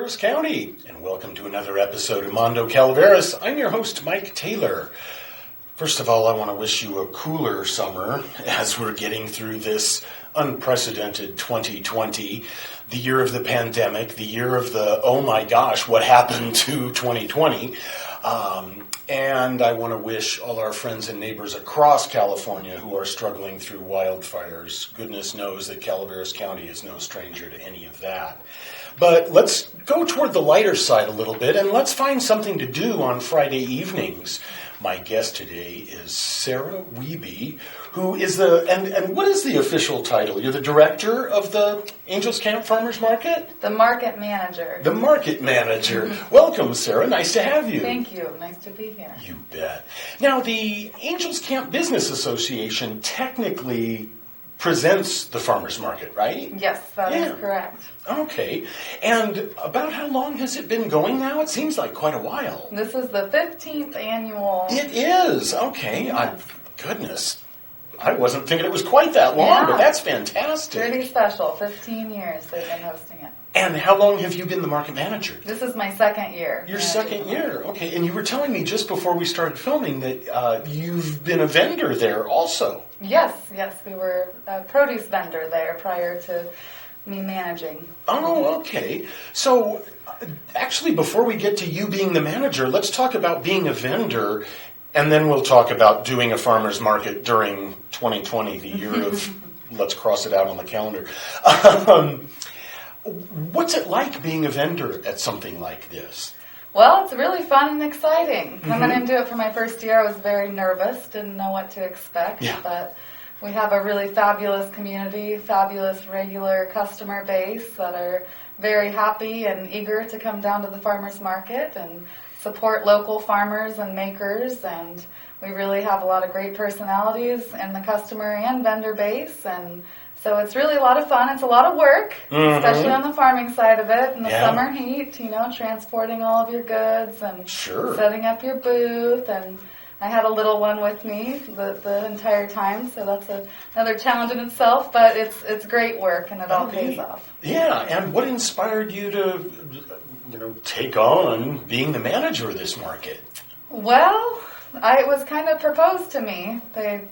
Calaveras County, and welcome to another episode of Mondo Calaveras. I'm your host, Mike Taylor. First of all, I want to wish you a cooler summer as we're getting through this unprecedented 2020, the year of the pandemic, the year of the, oh my gosh, what happened to 2020? And I want to wish all our friends and neighbors across California who are struggling through wildfires. Goodness knows that Calaveras County is no stranger to any of that. But let's go toward the lighter side a little bit, and let's find something to do on Friday evenings. My guest today is Sarah Weibe, who is and what is the official title? You're the director of the Angels Camp Farmers Market? The market manager. The market manager. Welcome, Sarah. Nice to have you. Thank you. Nice to be here. You bet. Now, the Angels Camp Business Association technically presents the farmers market, right? Yes, that is correct. Okay. And about how long has it been going now? It seems like quite a while. This is the 15th annual. It is. Okay. Goodness. I wasn't thinking it was quite that long, but that's fantastic. Pretty special. 15 years they've been hosting it. And how long have you been the market manager? This is my second year. Your second year. Okay. And you were telling me just before we started filming that you've been a vendor there also. Yes. We were a produce vendor there prior to me managing. Oh, okay. So, actually, before we get to you being the manager, let's talk about being a vendor, and then we'll talk about doing a farmer's market during 2020, the year of, let's cross it out on the calendar. What's it like being a vendor at something like this? Well, it's really fun and exciting. Coming into it for my first year, I was very nervous, didn't know what to expect, but we have a really fabulous community, fabulous regular customer base that are very happy and eager to come down to the farmers market and support local farmers and makers, and we really have a lot of great personalities in the customer and vendor base, and so it's really a lot of fun. It's a lot of work, especially on the farming side of it in the summer heat, transporting all of your goods and setting up your booth. And I had a little one with me the entire time, so that's another challenge in itself, but it's great work and it all pays off. Yeah, and what inspired you to take on being the manager of this market? Well, it was kind of proposed to me. They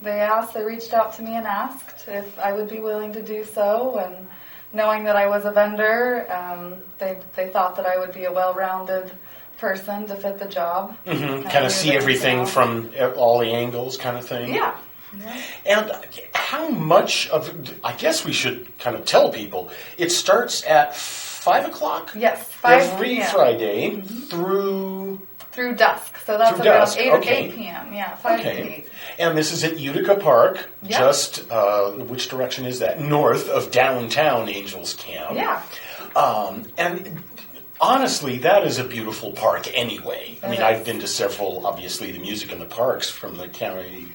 reached out to me and asked if I would be willing to do so, and knowing that I was a vendor, they thought that I would be a well-rounded person to fit the job. Kind of see everything from all the angles kind of thing? Yeah. And how much of, I guess we should kind of tell people, it starts at 5 o'clock? Yes, 5 every p.m. Friday through dusk. So that's through about dusk. 8 p.m. Yeah, 5 to 8. And this is at Utica Park, just, which direction is that? North of downtown Angels Camp. Yeah. And honestly, that is a beautiful park anyway. I mean, I've been to several, obviously, the Music in the Parks from the County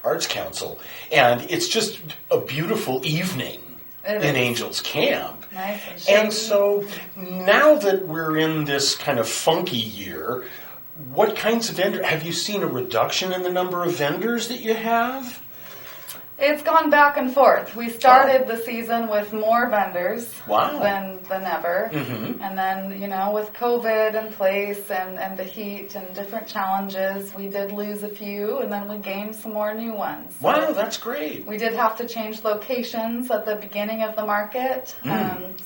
Arts Council, and it's just a beautiful evening in Angels Camp. Nice and so now that we're in this kind of funky year, what kinds of vendors, have you seen a reduction in the number of vendors that you have? It's gone back and forth. We started the season with more vendors than ever. And then, with COVID in place and the heat and different challenges, we did lose a few, and then we gained some more new ones. So wow, that's great. We did have to change locations at the beginning of the market.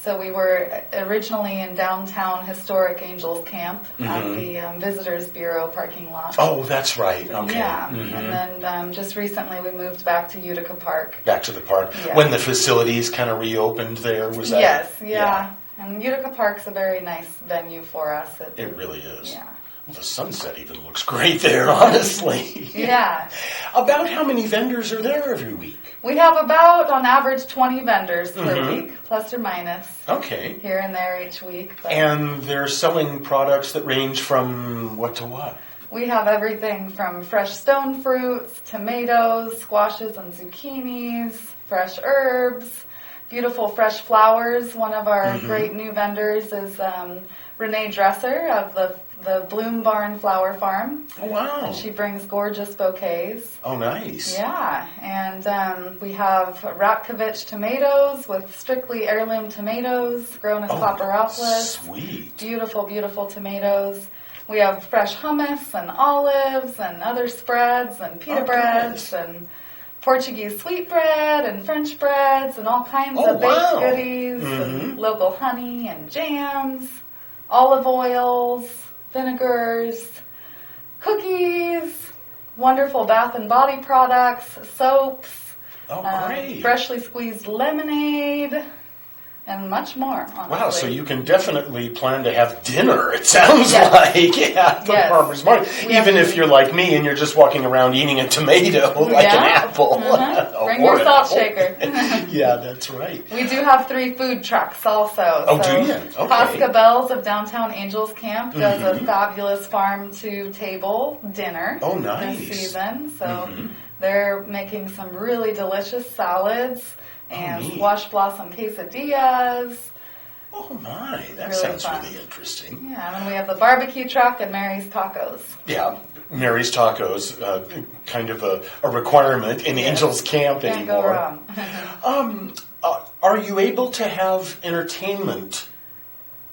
So we were originally in downtown historic Angels Camp at the Visitors Bureau parking lot. Oh, that's right. Okay. Yeah. And then just recently we moved back to Utica Park. Back to the park. Yeah. When the facilities kind of reopened there, was that? Yes, yeah. And Utica Park's a very nice venue for us. It really is. Yeah. Well, the sunset even looks great there, honestly. Yeah. About how many vendors are there every week? We have about, on average, 20 vendors per week, plus or minus. Okay. Here and there each week. But and they're selling products that range from what to what? We have everything from fresh stone fruits, tomatoes, squashes and zucchinis, fresh herbs, beautiful fresh flowers. One of our great new vendors is Renee Dresser of the Bloom Barn Flower Farm. Oh, wow. And she brings gorgeous bouquets. Oh, nice. Yeah, and we have Ratkovich tomatoes with strictly heirloom tomatoes grown in Paparopolis. Sweet. Beautiful, beautiful tomatoes. We have fresh hummus and olives and other spreads and pita breads and Portuguese sweetbread and French breads and all kinds of baked goodies and local honey and jams, olive oils, vinegars, cookies, wonderful bath and body products, soaps, great. freshly squeezed lemonade, and much more, honestly. Wow, so you can definitely plan to have dinner, it sounds like, at the farmer's market. Even if you're like me and you're just walking around eating a tomato like an apple. Bring your salt shaker. Yeah, that's right. We do have 3 food trucks also. Oh, do you? Okay. Pasca Bells of Downtown Angels Camp does a fabulous farm-to-table dinner this season. So they're making some really delicious salads and squash blossom quesadillas. Oh my, that really sounds fun. really interesting. Yeah, and we have the barbecue truck and Mary's Tacos. Yeah, Mary's Tacos, kind of a requirement in Angels Camp Can't anymore. go wrong. Are you able to have entertainment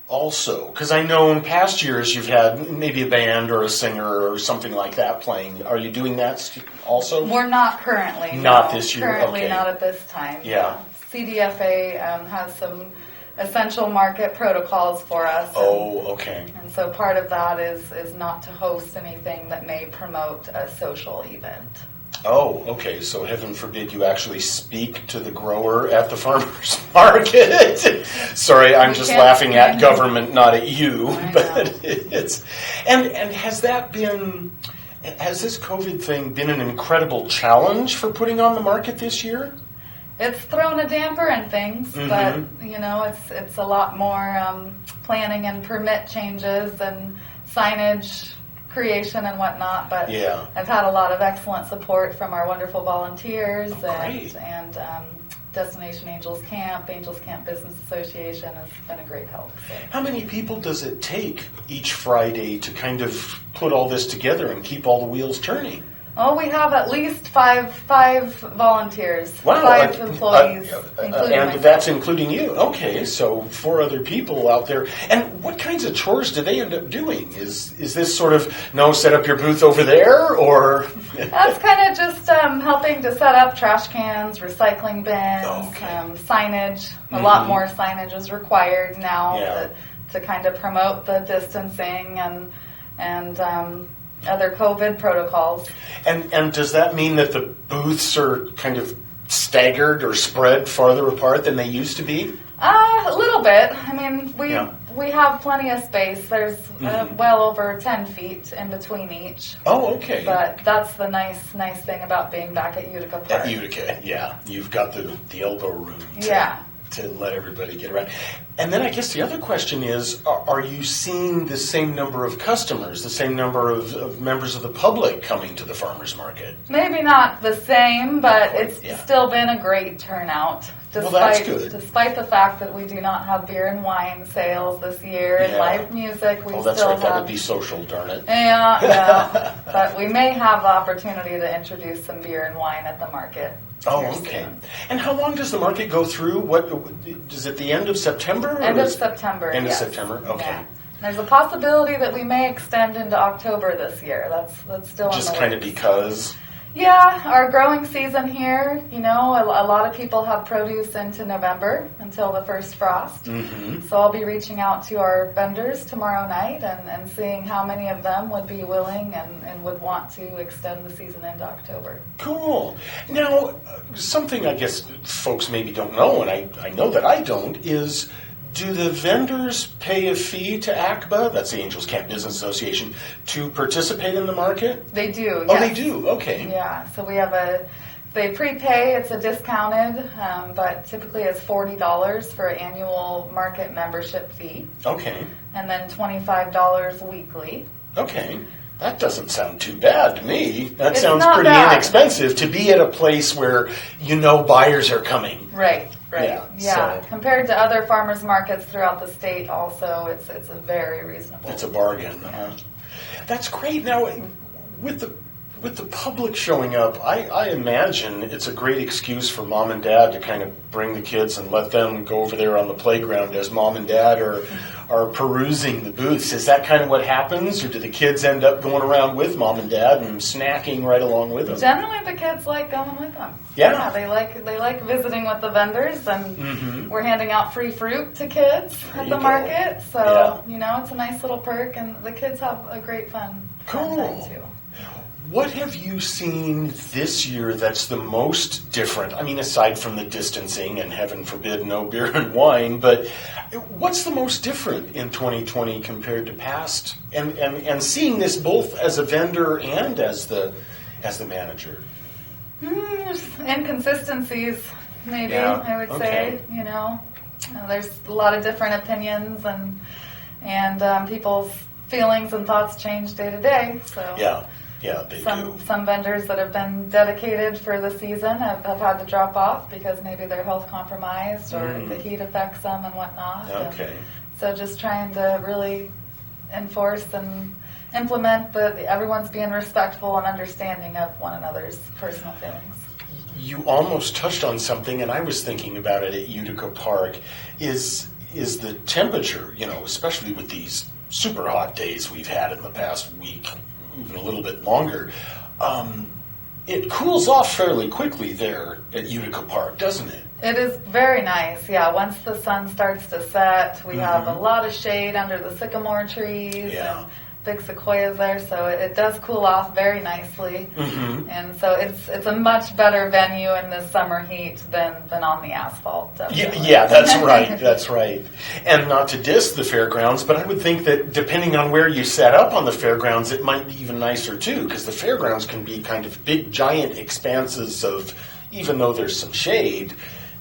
also? Because I know in past years you've had maybe a band or a singer or something like that playing. Are you doing that also? We're not currently. Not this year. Currently okay. not at this time. Yeah. CDFA has some essential market protocols for us. Okay. And so part of that is not to host anything that may promote a social event. Oh, okay. So heaven forbid you actually speak to the grower at the farmer's market. Sorry, I'm just laughing at government, not at you. But it's and has this COVID thing been an incredible challenge for putting on the market this year? It's thrown a damper in things, but it's a lot more planning and permit changes and signage creation and whatnot, but I've had a lot of excellent support from our wonderful volunteers and Destination Angels Camp Business Association has been a great help. So. How many people does it take each Friday to kind of put all this together and keep all the wheels turning? Oh, we have at least five volunteers, 5 employees, including and myself. that's including you. Okay, so 4 other people out there. And what kinds of chores do they end up doing? Is this sort of, set up your booth over there, or? That's kind of just helping to set up trash cans, recycling bins, signage. A lot more signage is required now to kind of promote the distancing and other COVID protocols. And does that mean that the booths are kind of staggered or spread farther apart than they used to be? A little bit. I mean, we have plenty of space. There's well over 10 feet in between each. Oh, okay. But that's the nice thing about being back at Utica Park. At Utica, you've got the elbow room. To let everybody get around. And then I guess the other question is, are you seeing the same number of customers, the same number of members of the public coming to the farmer's market? Maybe not the same, but it's still been a great turnout. That's good. Despite the fact that we do not have beer and wine sales this year and live music, we that's still right. have... That would be social, darn it. Yeah. But we may have the opportunity to introduce some beer and wine at the market. Oh, okay. Soon. And how long does the market go through? What is it? The end of September? End of September. End of September. Okay. Yeah. There's a possibility that we may extend into October this year. That's still in the just kind of because. Yeah, our growing season here. A lot of people have produce into November until the first frost. Mm-hmm. So I'll be reaching out to our vendors tomorrow night and seeing how many of them would be willing and would want to extend the season into October. Cool. Now, something I guess folks maybe don't know, and I know that I don't, is do the vendors pay a fee to ACBA, that's the Angels Camp Business Association, to participate in the market? They do, Oh, they do? Okay. Yeah, so we have they prepay, it's a discounted, but typically it's $40 for an annual market membership fee. Okay. And then $25 weekly. Okay. That doesn't sound too bad to me. That it's sounds pretty inexpensive to be at a place where buyers are coming. Right. Right. Yeah. So compared to other farmers markets throughout the state, also, it's a very reasonable. it's a bargain. Yeah. That's great. Now, with the public showing up, I imagine it's a great excuse for mom and dad to kind of bring the kids and let them go over there on the playground as mom and dad are perusing the booths. Is that kind of what happens, or do the kids end up going around with mom and dad and snacking right along with them? Generally, the kids like going with them. Yeah. They like visiting with the vendors, and we're handing out free fruit to kids at the market. So it's a nice little perk, and the kids have a great fun time too. What have you seen this year that's the most different? I mean, aside from the distancing and heaven forbid no beer and wine, but what's the most different in 2020 compared to past? And seeing this both as a vendor and as the manager. Inconsistencies, maybe, I would say. There's a lot of different opinions, and people's feelings and thoughts change day to day. So Yeah, they do. Some vendors that have been dedicated for the season have had to drop off because maybe they're health compromised or the heat affects them and whatnot. Okay. And so just trying to really enforce and implement that everyone's being respectful and understanding of one another's personal feelings. You almost touched on something, and I was thinking about it at Utica Park, is the temperature, especially with these super hot days we've had in the past week, even a little bit longer, it cools off fairly quickly there at Utica Park, doesn't it? It is very nice, yeah. Once the sun starts to set, we have a lot of shade under the sycamore trees and big sequoias there, so it does cool off very nicely. And so it's a much better venue in the summer heat than on the asphalt. Yeah, that's right, that's right. And not to diss the fairgrounds, but I would think that depending on where you set up on the fairgrounds, it might be even nicer too, because the fairgrounds can be kind of big, giant expanses of, even though there's some shade,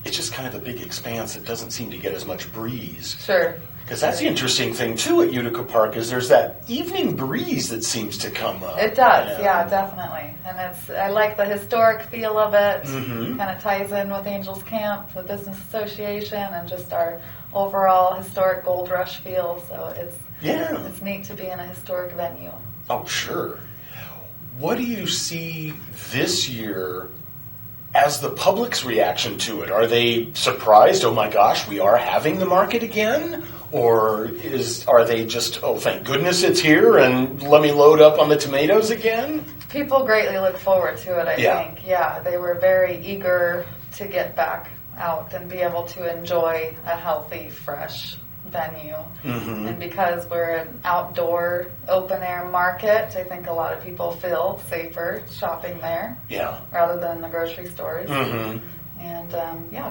it's just kind of a big expanse that doesn't seem to get as much breeze. Sure. Because that's the interesting thing, too, at Utica Park, is there's that evening breeze that seems to come up. It does, yeah, definitely. And I like the historic feel of it. Kind of ties in with Angels Camp, the business association, and just our overall historic gold rush feel. So it's neat to be in a historic venue. Oh, sure. What do you see this year as the public's reaction to it? Are they surprised, oh my gosh, we are having the market again? Or are they just, oh, thank goodness it's here and let me load up on the tomatoes again? People greatly look forward to it, I think. Yeah, they were very eager to get back out and be able to enjoy a healthy, fresh venue. And because we're an outdoor, open-air market, I think a lot of people feel safer shopping there rather than in the grocery stores. And,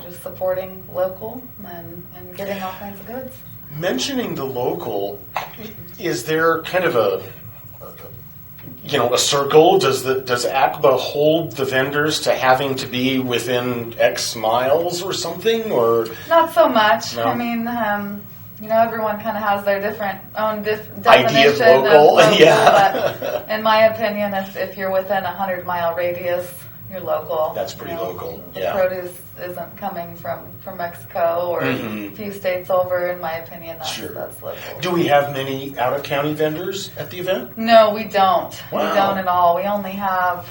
just supporting local and getting all kinds of goods. Mentioning the local, is there kind of a circle? Does ACBA hold the vendors to having to be within X miles or something? Or not so much. No? I mean, everyone kind of has their own definition idea of local. But in my opinion, if you're within a 100-mile radius, you're local. That's pretty local. The produce isn't coming from Mexico or a few states over. In my opinion, that's local. Do we have many out-of-county vendors at the event? No, we don't. Wow. We don't at all. We only have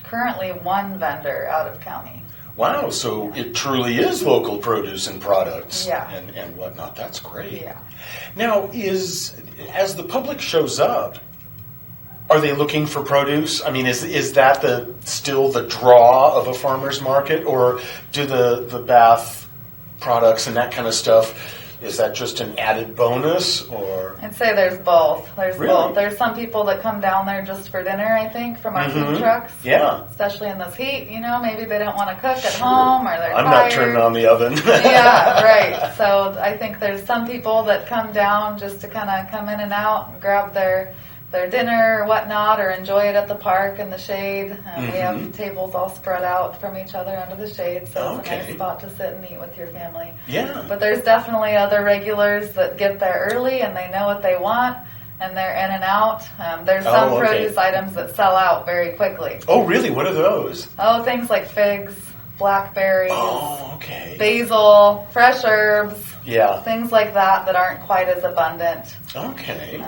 currently one vendor out of county. Wow, so it truly is local produce and products and whatnot. That's great. Yeah. Now, as the public shows up, are they looking for produce? I mean, is that still the draw of a farmer's market, or do the bath products and that kind of stuff, is that just an added bonus, or? I'd say there's both. Really? Both. There's some people that come down there just for dinner, I think, from our food trucks. Yeah. Especially in this heat, maybe they don't want to cook at home, or they're I'm tired. not turning on the oven. Yeah, right. So I think there's some people that come down just to kind of come in and out and grab their dinner or whatnot, or enjoy it at the park in the shade. We have tables all spread out from each other under the shade, so it's a nice spot to sit and eat with your family. Yeah. But there's definitely other regulars that get there early and they know what they want, and they're in and out. There's some produce items that sell out very quickly. Oh, really? What are those? Oh, things like figs, blackberries, okay. basil, fresh herbs, yeah, things like that aren't quite as abundant. Okay.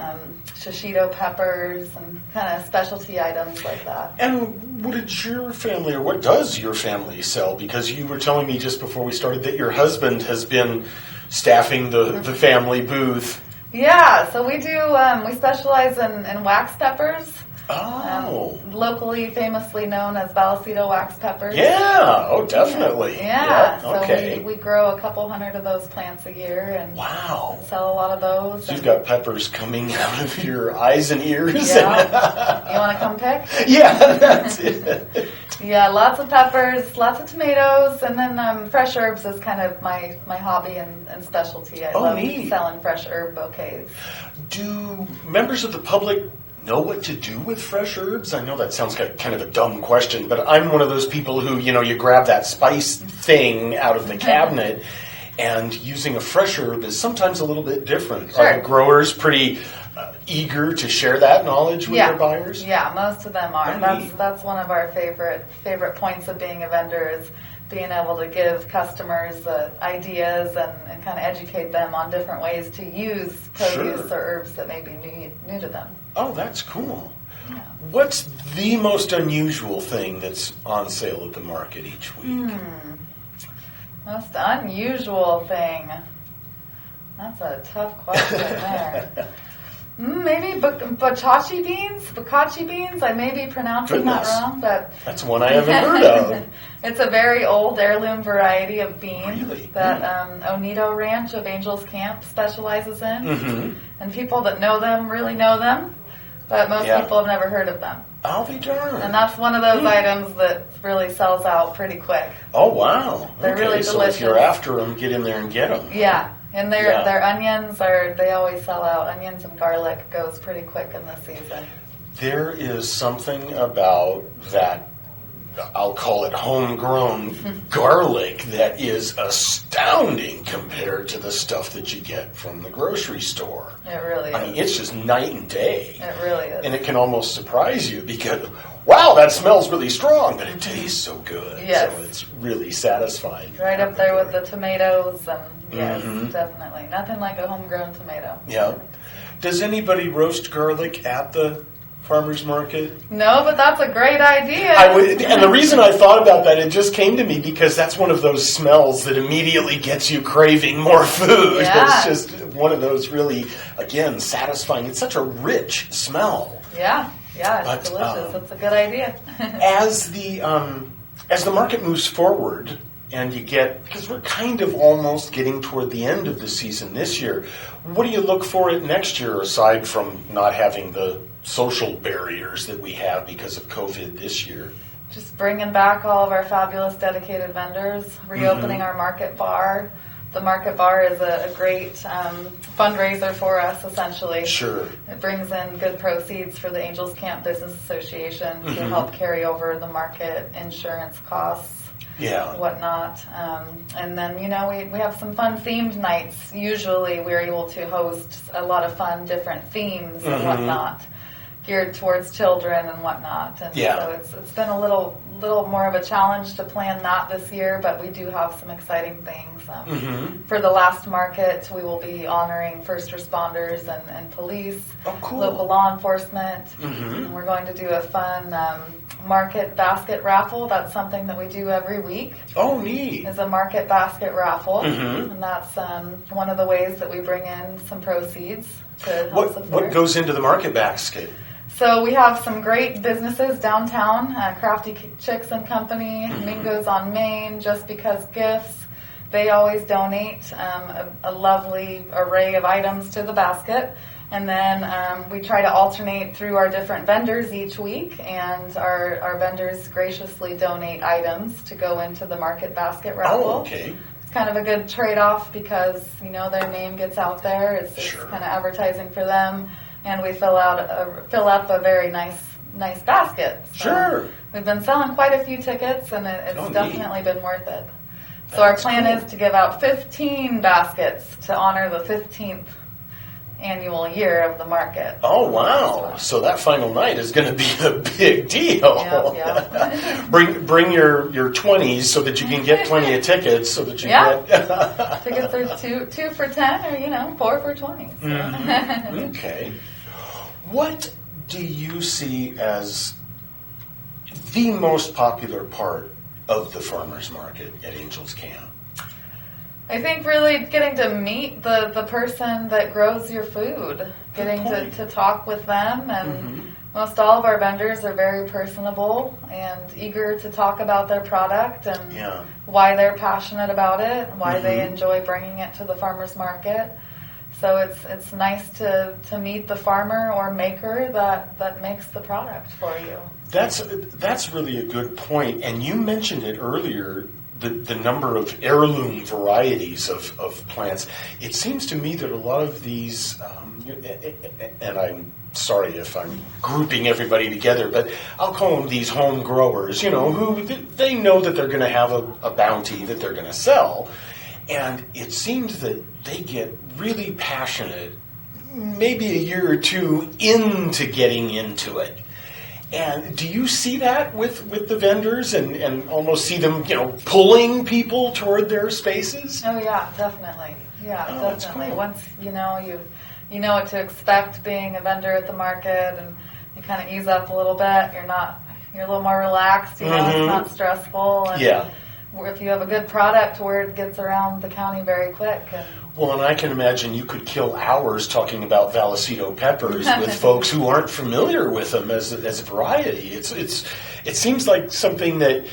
Shishito peppers and kind of specialty items like that. And what does your family sell? Because you were telling me just before we started that your husband has been staffing the family booth. Yeah, so we do, we specialize in wax peppers. Oh. Locally famously known as Vallecito wax peppers. Yeah, definitely. Yeah, okay. So we grow a couple hundred of those plants a year and wow. sell a lot of those. So you've got peppers coming out of your eyes and ears. Yeah. You want to come pick? Yeah, that's it. Yeah, lots of peppers, lots of tomatoes, and then fresh herbs is kind of my hobby and specialty. I love neat. Selling fresh herb bouquets. Do members of the public know what to do with fresh herbs? I know that sounds like kind of a dumb question, but I'm one of those people who, you grab that spice thing out of the cabinet, and using a fresh herb is sometimes a little bit different. Sure. Are the growers pretty eager to share that knowledge with their buyers? Yeah, most of them are. That's one of our favorite points of being a vendor is being able to give customers ideas and kind of educate them on different ways to use produce or herbs that may be new to them. Oh, that's cool. Yeah. What's the most unusual thing that's on sale at the market each week? Most unusual thing. That's a tough question there. Maybe bokashi beans. I may be pronouncing that wrong, but that's one I haven't heard of. It's a very old heirloom variety of bean Really? that Oneto Ranch of Angels Camp specializes in, and people that know them really know them, but most people have never heard of them. I'll be darned. And that's one of those items that really sells out pretty quick. Oh wow! They're really delicious. So if you're after them, get in there and get them. Yeah. And their onions they always sell out. Onions and garlic goes pretty quick in this season. There is something about that, I'll call it homegrown garlic, that is astounding compared to the stuff that you get from the grocery store. It really is. I mean, it's just night and day. It really is. And it can almost surprise you because, wow, that smells really strong, but it tastes so good. Yes. So it's really satisfying. Right up there with the tomatoes and yes, definitely. Nothing like a homegrown tomato. Yeah. Does anybody roast garlic at the farmer's market? No, but that's a great idea. And the reason I thought about that, it just came to me because that's one of those smells that immediately gets you craving more food. Yeah. It's just one of those really, again, satisfying. It's such a rich smell. Yeah, it's delicious. It's a good idea. As the market moves forward, and because we're kind of almost getting toward the end of the season this year, what do you look for at next year aside from not having the social barriers that we have because of COVID this year? Just bringing back all of our fabulous dedicated vendors, reopening our market bar. The market bar is a great fundraiser for us, essentially. Sure. It brings in good proceeds for the Angels Camp Business Association to help carry over the market insurance costs. Whatnot. And then, we have some fun themed nights. Usually we're able to host a lot of fun different themes and whatnot, geared towards children and whatnot. And so it's been a little more of a challenge to plan that this year, but we do have some exciting things. For the last market, we will be honoring first responders and police, local law enforcement. And we're going to do a fun market basket raffle. That's something that we do every week. Oh, neat. Is a market basket raffle. And that's one of the ways that we bring in some proceeds to help support. What goes into the market basket? So we have some great businesses downtown, Crafty Chicks and Company, Mingo's on Main, Just Because Gifts. They always donate a lovely array of items to the basket. And then we try to alternate through our different vendors each week, and our vendors graciously donate items to go into the market basket raffle. Oh, okay. It's kind of a good trade-off because, their name gets out there. It's kind of advertising for them. And we fill up a very nice basket. So sure. We've been selling quite a few tickets, and it's definitely been worth it. So our plan is to give out 15 baskets to honor the 15th annual year of the market. Oh, wow. So that final night is going to be a big deal. Yeah. Bring your 20s so that you can get plenty of tickets so that you get... Tickets are two for 10 or, 4 for 20. So. Mm-hmm. Okay. What do you see as the most popular part of the farmers market at Angels Camp? I think really getting to meet the person that grows your food, getting to talk with them, and most all of our vendors are very personable and eager to talk about their product and why they're passionate about it, why they enjoy bringing it to the farmers market. So it's nice to meet the farmer or maker that makes the product for you. That's really a good point. And you mentioned it earlier, the number of heirloom varieties of plants. It seems to me that a lot of these, and I'm sorry if I'm grouping everybody together, but I'll call them these home growers, who they know that they're going to have a bounty that they're going to sell. And it seems that they get really passionate maybe a year or two into getting into it. And do you see that with the vendors and almost see them, pulling people toward their spaces? Oh, yeah, definitely. Yeah, definitely. That's cool. Once you know what to expect being a vendor at the market, and you kind of ease up a little bit. You're a little more relaxed, it's not stressful. And if you have a good product, word gets around the county very quick. Well, and I can imagine you could kill hours talking about Vallecito peppers with folks who aren't familiar with them as a variety. It seems like something that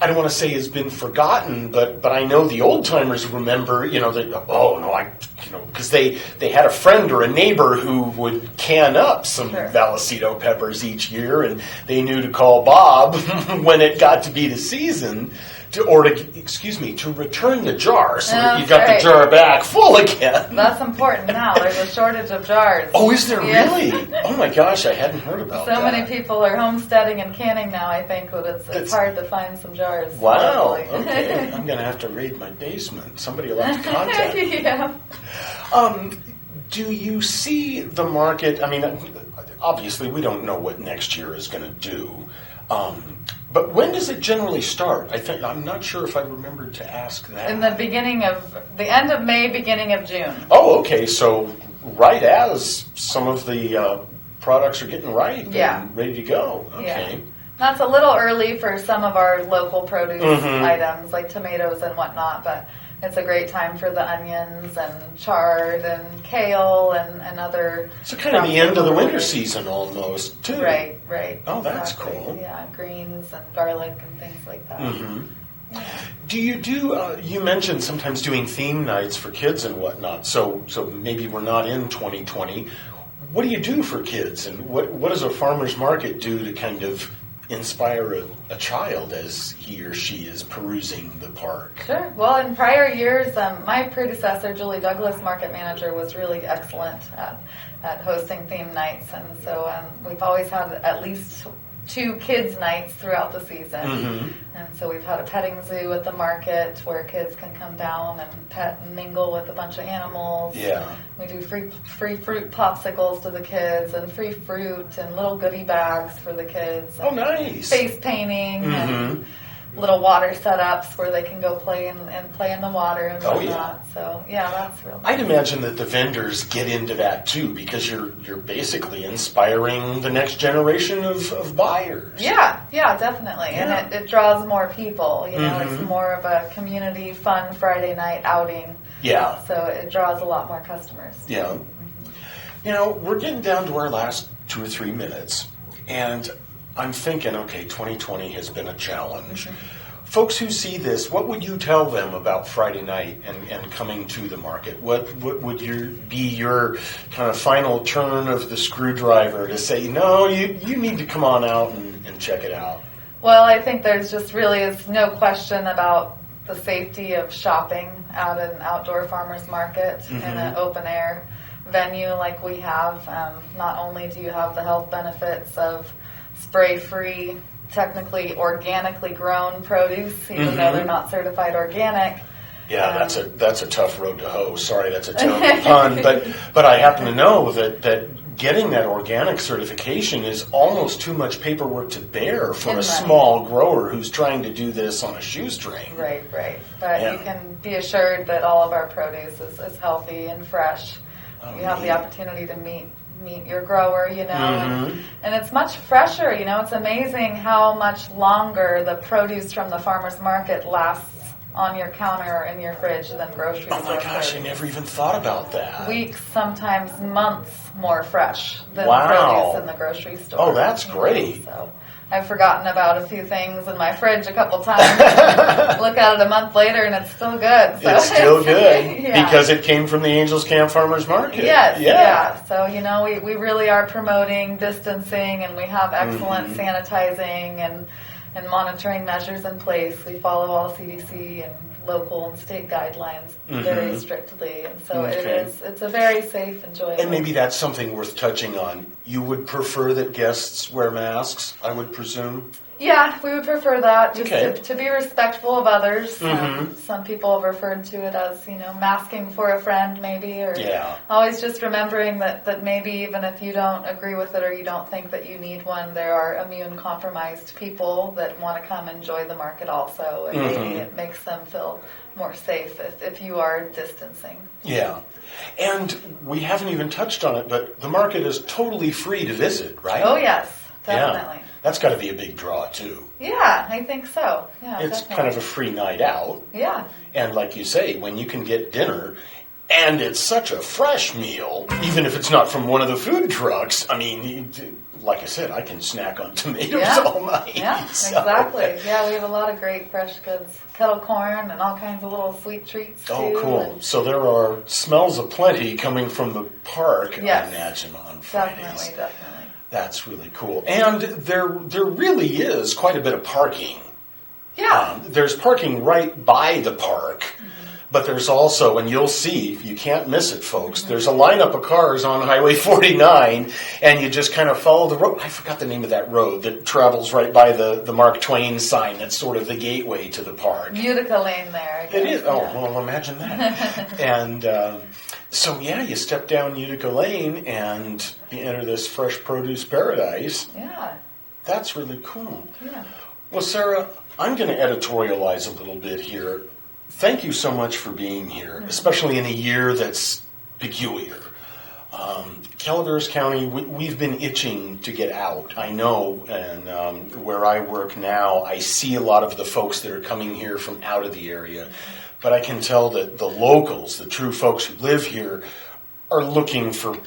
I don't want to say has been forgotten, but I know the old timers remember, because they had a friend or a neighbor who would can up some Vallecito peppers each year, and they knew to call Bob when it got to be the season. To return the jar so that you got the jar back full again. That's important now. There's a shortage of jars. Oh, is there really? Oh my gosh, I hadn't heard about that. So many people are homesteading and canning now, I think, that it's hard to find some jars. Wow, okay. I'm going to have to raid my basement. Somebody will have to contact me. Do you see the market, obviously we don't know what next year is going to do. But when does it generally start? I'm not sure if I remembered to ask that. In the end of May, beginning of June. Oh, okay. So right as some of the products are getting ripe and ready to go. Okay. Yeah. That's a little early for some of our local produce items like tomatoes and whatnot, but it's a great time for the onions and chard and kale and other. So kind of the end of the winter season almost, too. Right. Oh, that's cool. Yeah, greens and garlic and things like that. Mm-hmm. Yeah. Do you you mentioned sometimes doing theme nights for kids and whatnot, so maybe we're not in 2020. What do you do for kids, and what does a farmer's market do to kind of inspire a child as he or she is perusing the park? Sure. Well, in prior years, my predecessor, Julie Douglas, market manager, was really excellent at hosting theme nights, and so we've always had at least 2 kids' nights throughout the season. And so we've had a petting zoo at the market where kids can come down and pet and mingle with a bunch of animals. Yeah. We do free fruit popsicles to the kids and free fruit and little goodie bags for the kids. Oh, nice. Face painting and little water setups where they can go play and play in the water and whatnot. Oh, yeah. So, yeah, that's real nice. I'd imagine that the vendors get into that, too, because you're basically inspiring the next generation of buyers. Yeah, definitely. Yeah. And it draws more people. It's more of a community fun Friday night outing. Yeah. So it draws a lot more customers. Yeah. We're getting down to our last 2 or 3 minutes, and I'm thinking, okay, 2020 has been a challenge. Folks who see this, what would you tell them about Friday night and coming to the market? What would be your kind of final turn of the screwdriver to say, no, you need to come on out and check it out? Well, I think there's just really is no question about the safety of shopping at an outdoor farmer's market in an open air venue like we have. Not only do you have the health benefits of spray-free, technically organically grown produce, even though they're not certified organic, Yeah, that's a tough road to hoe. Sorry, that's a terrible pun, but I happen to know that getting that organic certification is almost too much paperwork to bear for a small grower who's trying to do this on a shoestring. Right. But you can be assured that all of our produce is healthy and fresh. You have the opportunity to meet your grower, and it's much fresher. It's amazing how much longer the produce from the farmer's market lasts on your counter or in your fridge than grocery store. Oh my gosh, I never even thought about that. Weeks, sometimes months more fresh than wow. produce in the grocery store. Oh, that's great. So I've forgotten about a few things in my fridge a couple times. Look at it a month later and it's still good. So. It's still good because it came from the Angels Camp Farmers Market. Yes, yeah. So, we really are promoting distancing, and we have excellent sanitizing and monitoring measures in place. We follow all CDC and local and state guidelines very strictly, and so it's a very safe, enjoyable. And maybe that's something worth touching on. You would prefer that guests wear masks, I would presume? Yeah, we would prefer that, just to be respectful of others. Some people have referred to it as, masking for a friend, maybe, or always just remembering that maybe even if you don't agree with it or you don't think that you need one, there are immune-compromised people that want to come enjoy the market also, and maybe it makes them feel more safe if you are distancing. Yeah, and we haven't even touched on it, but the market is totally free to visit, right? Oh, yes, definitely. Yeah. That's got to be a big draw, too. Yeah, I think so. Yeah, it's kind of a free night out. Yeah. And like you say, when you can get dinner, and it's such a fresh meal, even if it's not from one of the food trucks, I mean, like I said, I can snack on tomatoes all night. Yeah, exactly. Yeah, we have a lot of great fresh goods. Kettle corn and all kinds of little sweet treats, too. Oh, cool. So there are smells aplenty coming from the park, I imagine, on Fridays. Definitely. That's really cool. And there really is quite a bit of parking. Yeah. There's parking right by the park, but there's also, and you'll see, you can't miss it, folks, there's a lineup of cars on Highway 49, and you just kind of follow the road. I forgot the name of that road that travels right by the Mark Twain sign. That's sort of the gateway to the park. Utica Lane there. It is. Oh, well, imagine that. And so, you step down Utica Lane and you enter this fresh produce paradise. Yeah. That's really cool. Yeah. Well, Sarah, I'm going to editorialize a little bit here. Thank you so much for being here, especially in a year that's peculiar. Calaveras County, we've been itching to get out. I know, and where I work now, I see a lot of the folks that are coming here from out of the area. But I can tell that the locals, the true folks who live here, are looking for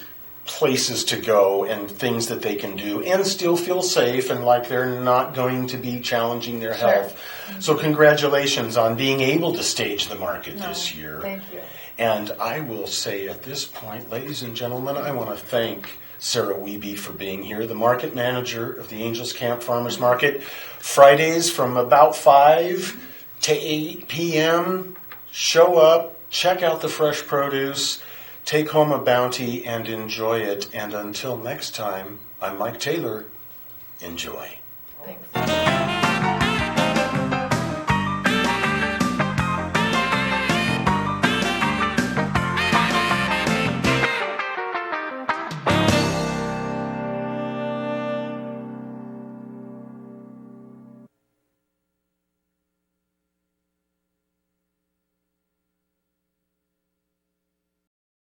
places to go and things that they can do and still feel safe and like they're not going to be challenging their health. So congratulations on being able to stage the market this year. Thank you. And I will say at this point, ladies and gentlemen, I want to thank Sarah Weibe for being here, the market manager of the Angels Camp Farmers Market. Fridays from about 5 to 8 p.m., show up, check out the fresh produce, take home a bounty, and enjoy it. And until next time, I'm Mike Taylor. Enjoy. Thanks.